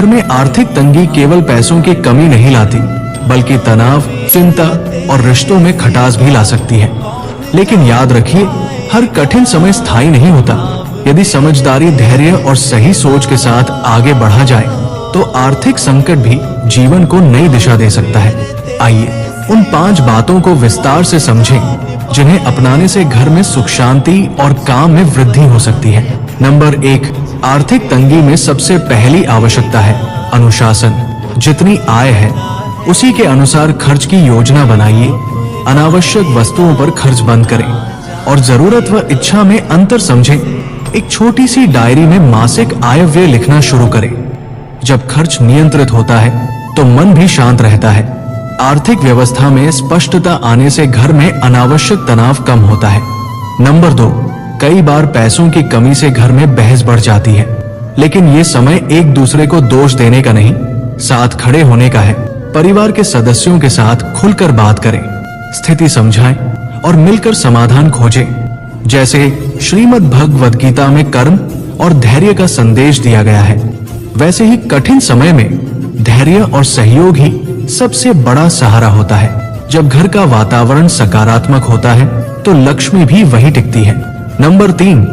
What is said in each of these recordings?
घर में आर्थिक तंगी केवल पैसों की कमी नहीं लाती, बल्कि तनाव, चिंता और रिश्तों में खटास भी ला सकती है। लेकिन याद रखिए, हर कठिन समय स्थायी नहीं होता। यदि समझदारी, धैर्य और सही सोच के साथ आगे बढ़ा जाए तो आर्थिक संकट भी जीवन को नई दिशा दे सकता है। आइए उन 5 बातों को विस्तार से समझें जिन्हें अपनाने से घर में सुख शांति और काम में वृद्धि हो सकती है। नंबर 1, आर्थिक तंगी में सबसे पहली आवश्यकता है अनुशासन। जितनी आय है उसी के अनुसार खर्च की योजना बनाइए। अनावश्यक वस्तुओं पर खर्च बंद करें और जरूरत व इच्छा में अंतर समझें। एक छोटी सी डायरी में मासिक आय व्यय लिखना शुरू करें। जब खर्च नियंत्रित होता है तो मन भी शांत रहता है। आर्थिक व्यवस्था में स्पष्टता आने से घर में अनावश्यक तनाव कम होता है। नंबर 2, कई बार पैसों की कमी से घर में बहस बढ़ जाती है, लेकिन ये समय एक दूसरे को दोष देने का नहीं, साथ खड़े होने का है। परिवार के सदस्यों के साथ खुलकर बात करें, स्थिति समझाएं और मिलकर समाधान खोजें। जैसे श्रीमद् भगवद गीता में कर्म और धैर्य का संदेश दिया गया है, वैसे ही कठिन समय में धैर्य और सहयोग ही सबसे बड़ा सहारा होता है। जब घर का वातावरण सकारात्मक होता है तो लक्ष्मी भी वहीं टिकती है। नंबर 3,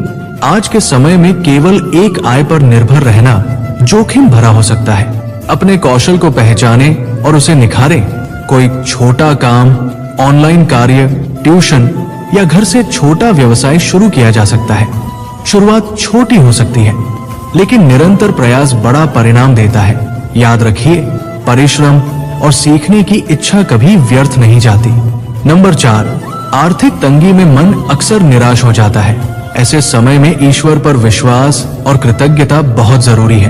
आज के समय में केवल एक आय पर निर्भर रहना जोखिम भरा हो सकता है। अपने कौशल को पहचानें और उसे निखारें। कोई छोटा काम, ऑनलाइन कार्य, ट्यूशन या घर से छोटा व्यवसाय शुरू किया जा सकता है। शुरुआत छोटी हो सकती है, लेकिन निरंतर प्रयास बड़ा परिणाम देता है। याद रखिए, परिश्रम और सीखने की इच्छा कभी व्यर्थ नहीं जाती। नंबर 4, आर्थिक तंगी में मन अक्सर निराश हो जाता है। ऐसे समय में ईश्वर पर विश्वास और कृतज्ञता बहुत जरूरी है।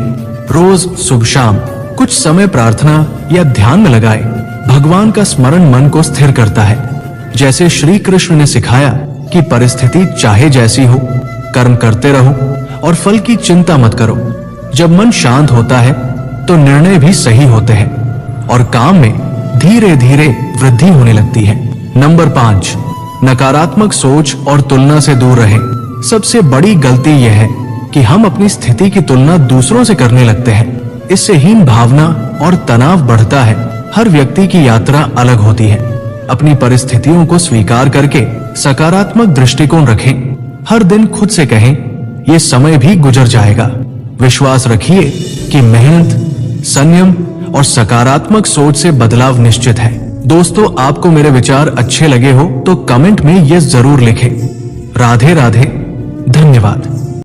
रोज सुबह शाम कुछ समय प्रार्थना या ध्यान में लगाए। भगवान का स्मरण मन को स्थिर करता है। जैसे श्री कृष्ण ने सिखाया कि परिस्थिति चाहे जैसी हो, कर्म करते रहो और फल की चिंता मत करो। जब मन शांत होता है तो निर्णय भी सही होते हैं और काम में धीरे धीरे वृद्धि होने लगती है। नंबर 5, नकारात्मक सोच और तुलना से दूर रहें। सबसे बड़ी गलती यह है कि हम अपनी स्थिति की तुलना दूसरों से करने लगते हैं। इससे हीन भावना और तनाव बढ़ता है। हर व्यक्ति की यात्रा अलग होती है। अपनी परिस्थितियों को स्वीकार करके सकारात्मक दृष्टिकोण रखें। हर दिन खुद से कहें, ये समय भी गुजर जाएगा। विश्वास रखिए कि मेहनत, संयम और सकारात्मक सोच से बदलाव निश्चित है। दोस्तों, आपको मेरे विचार अच्छे लगे हो तो कमेंट में यस जरूर लिखें। राधे राधे, धन्यवाद।